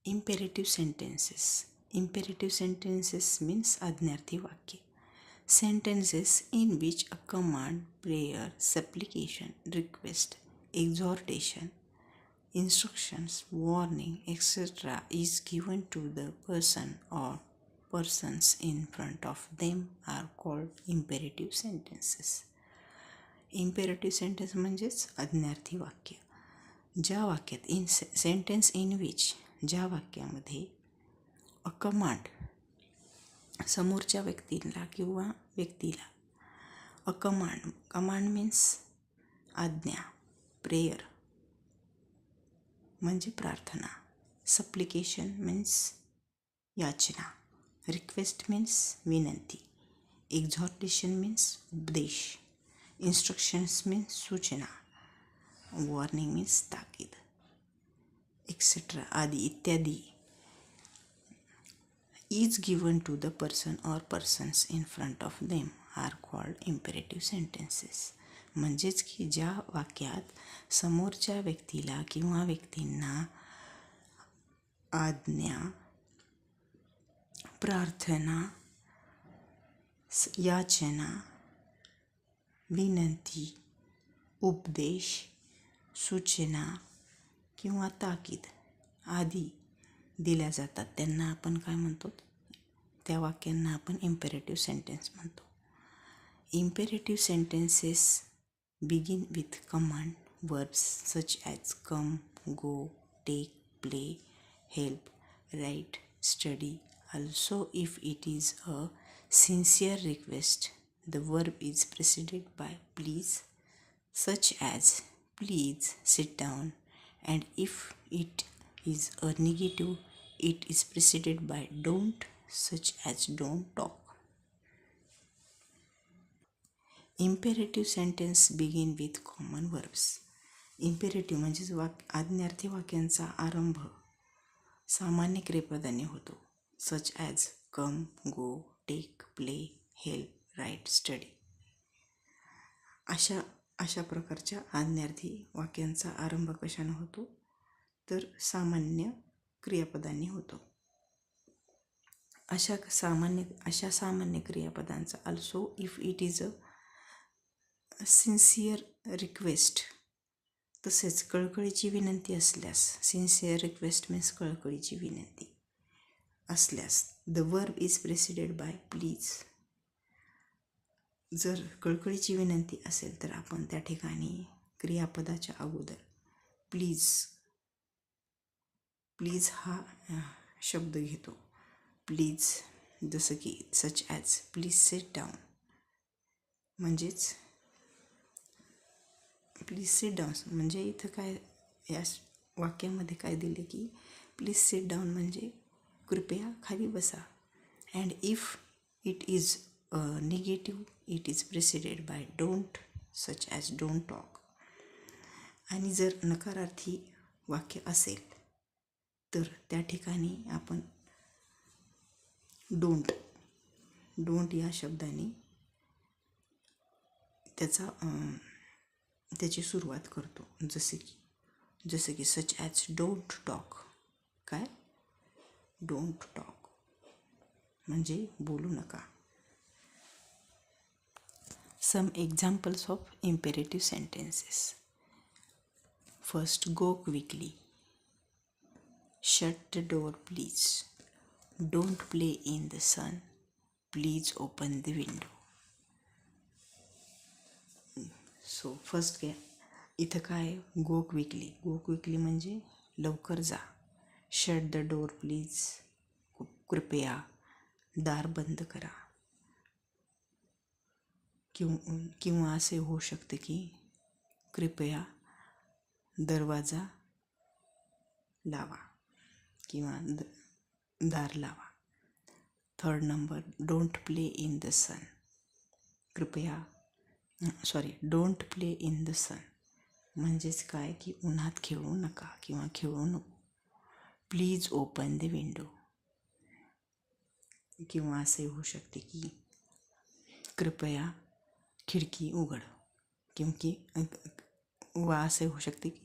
Imperative sentences. Imperative sentences means आज्ञार्थी वाक्य. Sentences in which a command, prayer, supplication, request, exhortation, instructions, warning, etc. is given to the person or persons in front of them are called imperative sentences. Imperative sentence म्हणजेच आज्ञार्थी वाक्य. ज्या वाक्यात in sentence in which, ज्या वाक्यामध्ये a command, समोरच्या व्यक्तीला किंवा व्यक्तीला, अ कमांड मीन्स आज्ञा, प्रेयर म्हणजे प्रार्थना, सप्लिकेशन मीन्स याचना, रिक्वेस्ट मीन्स विनंती, एक्झॉर्टेशन मीन्स उपदेश, इन्स्ट्रक्शन्स मीन्स सूचना, वॉर्निंग मीन्स ताकीद, एक्सेट्रा आदि इत्यादी is given to the person or persons in front of them are called imperative sentences. म्हणजेच की ज्या वाक्यात समोरच्या व्यक्तीला किंवा व्यक्तींना आज्ञा, प्रार्थना, याचना, विनंती, उपदेश, सूचना किंवा ताकीद आदी दिल्या जातात त्यांना आपण काय म्हणतो, त्या वाक्यांना आपण इम्पेरेटिव्ह सेंटेन्स म्हणतो. Imperative sentences begin with command verbs such as come, go, take, play, help, write, study. Also, if it is a sincere request, the verb is preceded by please, such as please sit down, and if it is a negative, it is preceded by don't, such as don't talk. Imperative sentence begin with common verbs. Imperative म्हणजेच आज्ञार्थी वाक्यांचा आरंभ सामान्य क्रियापदांनी होतो. Such as come, go, take, play, help, write, study. अशा प्रकारच्या आज्ञार्थी वाक्यांचा आरंभ कशाने होतो, तर सामान्य क्रियापदांनी होतो. अशा सामान्य क्रियापदांचा also if it is a sincere request, तसेच कळकळीची विनंती असल्यास, सिन्सिअर रिक्वेस्ट मीन्स कळकळीची विनंती असल्यास, the verb is preceded by please. जर कळकळीची विनंती असेल तर आपण त्या ठिकाणी क्रियापदाच्या अगोदर प्लीज हा शब्द घेतो. प्लीज, जसं की such as please sit down, म्हणजेच प्लीज सिट डाऊन म्हणजे इथं काय, या वाक्यामध्ये काय दिले की प्लीज सिट डाऊन म्हणजे कृपया खाली बसा. And if it is negative, it is preceded by don't, such as don't talk. आणि जर नकारार्थी वाक्य असेल तर त्या ठिकाणी आपण डोंट या शब्दाने त्याची सुरुवात करतो. जसे की सच ॲज डोंट टॉक. काय, डोंट टॉक म्हणजे बोलू नका. Some examples of imperative sentences. First, go quickly, shut the door please, don't play in the sun, please open the window. So first काय, इथं काय, गो क्विकली म्हणजे लवकर जा. शट द डोअर प्लीज, कृपया दार बंद करा. किंवा असे होऊ शकते की कृपया दरवाजा लावा किंवा दार लावा. Third number, don't play in the sun. Don't play in the sun म्हणजेच काय की उन्हात खेळू नका किंवा खेळू नको. Please open the window. किंवा असे होऊ शकते की कृपया खिडकी उघड. वा असे होऊ शकते की